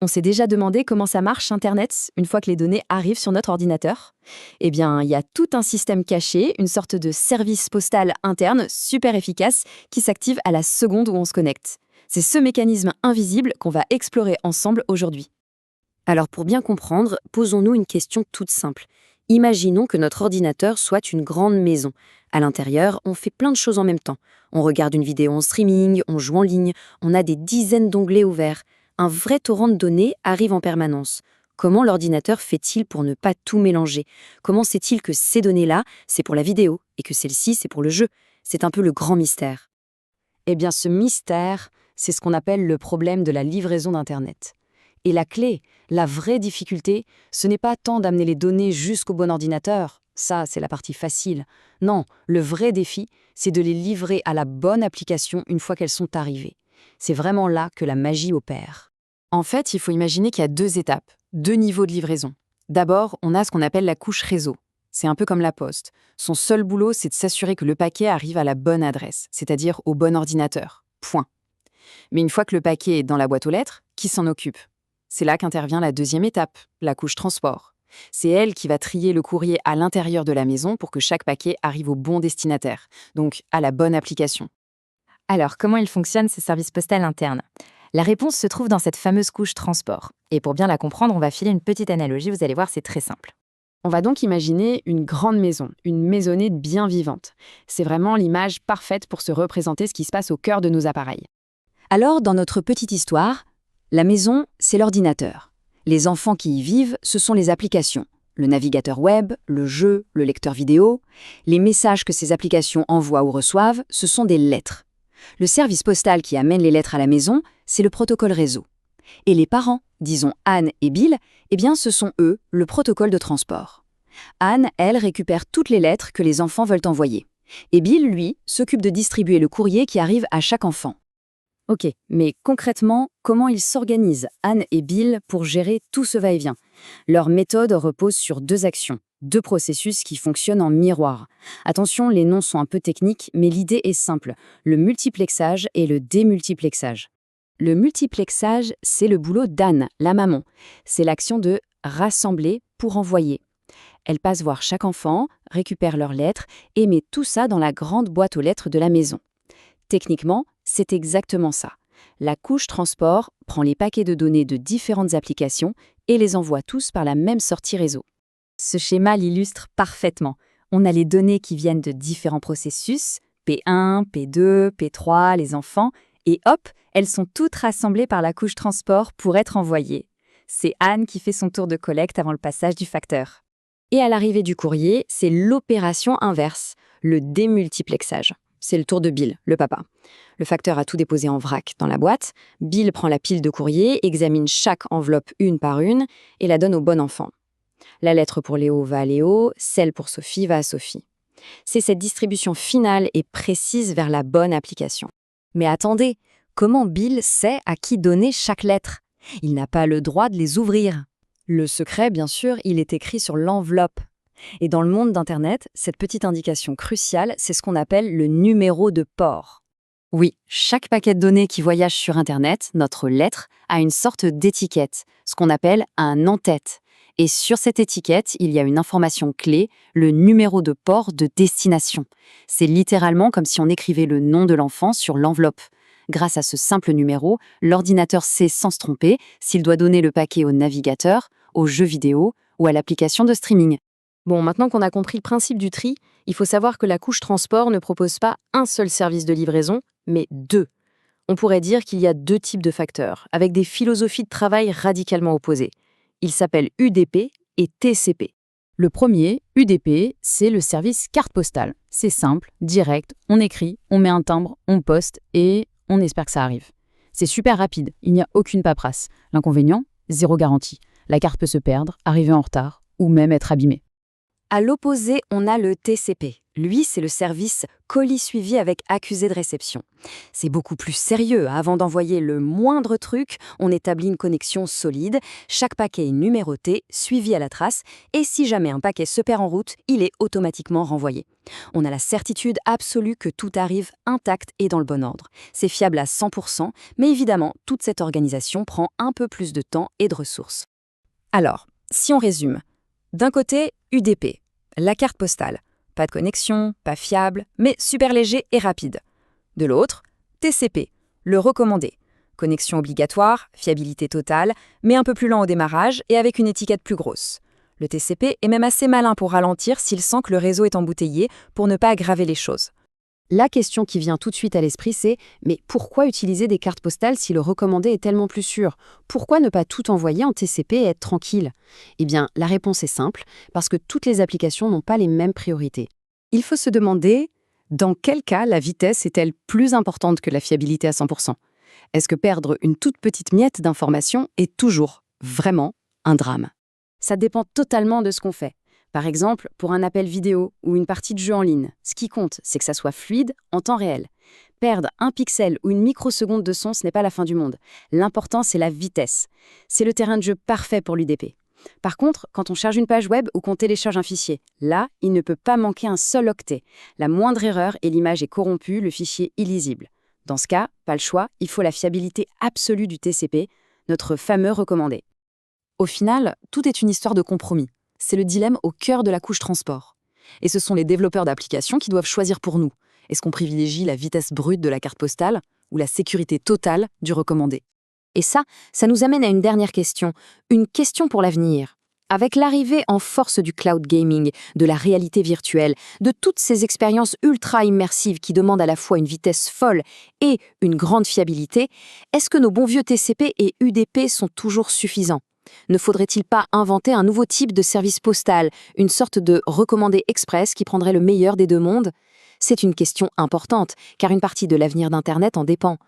On s'est déjà demandé comment ça marche Internet une fois que les données arrivent sur notre ordinateur? Eh bien, il y a tout un système caché, une sorte de service postal interne super efficace qui s'active à la seconde où on se connecte. C'est ce mécanisme invisible qu'on va explorer ensemble aujourd'hui. Alors pour bien comprendre, posons-nous une question toute simple. Imaginons que notre ordinateur soit une grande maison. À l'intérieur, on fait plein de choses en même temps. On regarde une vidéo en streaming, on joue en ligne, on a des dizaines d'onglets ouverts. Un vrai torrent de données arrive en permanence. Comment l'ordinateur fait-il pour ne pas tout mélanger? Comment sait-il que ces données-là, c'est pour la vidéo et que celle-ci, c'est pour le jeu? C'est un peu le grand mystère. Eh bien, ce mystère, c'est ce qu'on appelle le problème de la livraison d'Internet. Et la clé, la vraie difficulté, ce n'est pas tant d'amener les données jusqu'au bon ordinateur. Ça, c'est la partie facile. Non, le vrai défi, c'est de les livrer à la bonne application une fois qu'elles sont arrivées. C'est vraiment là que la magie opère. En fait, il faut imaginer qu'il y a deux étapes, deux niveaux de livraison. D'abord, on a ce qu'on appelle la couche réseau. C'est un peu comme la poste. Son seul boulot, c'est de s'assurer que le paquet arrive à la bonne adresse, c'est-à-dire au bon ordinateur. Point. Mais une fois que le paquet est dans la boîte aux lettres, qui s'en occupe? C'est là qu'intervient la deuxième étape, la couche transport. C'est elle qui va trier le courrier à l'intérieur de la maison pour que chaque paquet arrive au bon destinataire, donc à la bonne application. Alors, comment il fonctionne ce service postal interne? La réponse se trouve dans cette fameuse couche transport. Et pour bien la comprendre, on va filer une petite analogie, vous allez voir, c'est très simple. On va donc imaginer une grande maison, une maisonnette bien vivante. C'est vraiment l'image parfaite pour se représenter ce qui se passe au cœur de nos appareils. Alors, dans notre petite histoire, la maison, c'est l'ordinateur. Les enfants qui y vivent, ce sont les applications. Le navigateur web, le jeu, le lecteur vidéo. Les messages que ces applications envoient ou reçoivent, ce sont des lettres. Le service postal qui amène les lettres à la maison, c'est le protocole réseau. Et les parents, disons Anne et Bill, eh bien ce sont eux, le protocole de transport. Anne, elle, récupère toutes les lettres que les enfants veulent envoyer. Et Bill, lui, s'occupe de distribuer le courrier qui arrive à chaque enfant. Ok, mais concrètement, comment ils s'organisent, Anne et Bill, pour gérer tout ce va-et-vient? Leur méthode repose sur deux actions, deux processus qui fonctionnent en miroir. Attention, les noms sont un peu techniques, mais l'idée est simple, le multiplexage et le démultiplexage. Le multiplexage, c'est le boulot d'Anne, la maman. C'est l'action de rassembler pour envoyer. Elle passe voir chaque enfant, récupère leurs lettres et met tout ça dans la grande boîte aux lettres de la maison. Techniquement, c'est exactement ça. La couche transport prend les paquets de données de différentes applications et les envoie tous par la même sortie réseau. Ce schéma l'illustre parfaitement. On a les données qui viennent de différents processus, P1, P2, P3, les enfants, et hop, elles sont toutes rassemblées par la couche transport pour être envoyées. C'est Anne qui fait son tour de collecte avant le passage du facteur. Et à l'arrivée du courrier, c'est l'opération inverse, le démultiplexage. C'est le tour de Bill, le papa. Le facteur a tout déposé en vrac dans la boîte. Bill prend la pile de courrier, examine chaque enveloppe une par une et la donne au bon enfant. La lettre pour Léo va à Léo, celle pour Sophie va à Sophie. C'est cette distribution finale et précise vers la bonne application. Mais attendez, comment Bill sait à qui donner chaque lettre? Il n'a pas le droit de les ouvrir. Le secret, bien sûr, il est écrit sur l'enveloppe. Et dans le monde d'Internet, cette petite indication cruciale, c'est ce qu'on appelle le numéro de port. Oui, chaque paquet de données qui voyage sur Internet, notre lettre, a une sorte d'étiquette, ce qu'on appelle un en-tête. Et sur cette étiquette, il y a une information clé, le numéro de port de destination. C'est littéralement comme si on écrivait le nom de l'enfant sur l'enveloppe. Grâce à ce simple numéro, l'ordinateur sait sans se tromper s'il doit donner le paquet au navigateur, au jeu vidéo ou à l'application de streaming. Bon, maintenant qu'on a compris le principe du tri, il faut savoir que la couche transport ne propose pas un seul service de livraison, mais deux. On pourrait dire qu'il y a deux types de facteurs, avec des philosophies de travail radicalement opposées. Ils s'appellent UDP et TCP. Le premier, UDP, c'est le service carte postale. C'est simple, direct, on écrit, on met un timbre, on poste et on espère que ça arrive. C'est super rapide, il n'y a aucune paperasse. L'inconvénient, zéro garantie. La carte peut se perdre, arriver en retard ou même être abîmée. À l'opposé, on a le TCP, Lui, c'est le service colis suivi avec accusé de réception. C'est beaucoup plus sérieux. Avant d'envoyer le moindre truc, on établit une connexion solide, chaque paquet est numéroté, suivi à la trace, et si jamais un paquet se perd en route, il est automatiquement renvoyé. On a la certitude absolue que tout arrive intact et dans le bon ordre. C'est fiable à 100%, mais évidemment, toute cette organisation prend un peu plus de temps et de ressources. Alors, si on résume, d'un côté, UDP, la carte postale. Pas de connexion, pas fiable, mais super léger et rapide. De l'autre, TCP, le recommandé. Connexion obligatoire, fiabilité totale, mais un peu plus lent au démarrage et avec une étiquette plus grosse. Le TCP est même assez malin pour ralentir s'il sent que le réseau est embouteillé pour ne pas aggraver les choses. La question qui vient tout de suite à l'esprit, c'est « mais pourquoi utiliser des cartes postales si le recommandé est tellement plus sûr? Pourquoi ne pas tout envoyer en TCP et être tranquille ?» Eh bien, la réponse est simple, parce que toutes les applications n'ont pas les mêmes priorités. Il faut se demander, dans quel cas la vitesse est-elle plus importante que la fiabilité à 100%? Est-ce que perdre une toute petite miette d'information est toujours, vraiment, un drame? Ça dépend totalement de ce qu'on fait. Par exemple, pour un appel vidéo ou une partie de jeu en ligne, ce qui compte, c'est que ça soit fluide en temps réel. Perdre un pixel ou une microseconde de son, ce n'est pas la fin du monde. L'important, c'est la vitesse. C'est le terrain de jeu parfait pour l'UDP. Par contre, quand on charge une page web ou qu'on télécharge un fichier, là, il ne peut pas manquer un seul octet. La moindre erreur et l'image est corrompue, le fichier illisible. Dans ce cas, pas le choix, il faut la fiabilité absolue du TCP, notre fameux recommandé. Au final, tout est une histoire de compromis. C'est le dilemme au cœur de la couche transport. Et ce sont les développeurs d'applications qui doivent choisir pour nous. Est-ce qu'on privilégie la vitesse brute de la carte postale ou la sécurité totale du recommandé? Et ça nous amène à une dernière question, une question pour l'avenir. Avec l'arrivée en force du cloud gaming, de la réalité virtuelle, de toutes ces expériences ultra immersives qui demandent à la fois une vitesse folle et une grande fiabilité, est-ce que nos bons vieux TCP et UDP sont toujours suffisants? Ne faudrait-il pas inventer un nouveau type de service postal, une sorte de recommandé express qui prendrait le meilleur des deux mondes? C'est une question importante, car une partie de l'avenir d'Internet en dépend.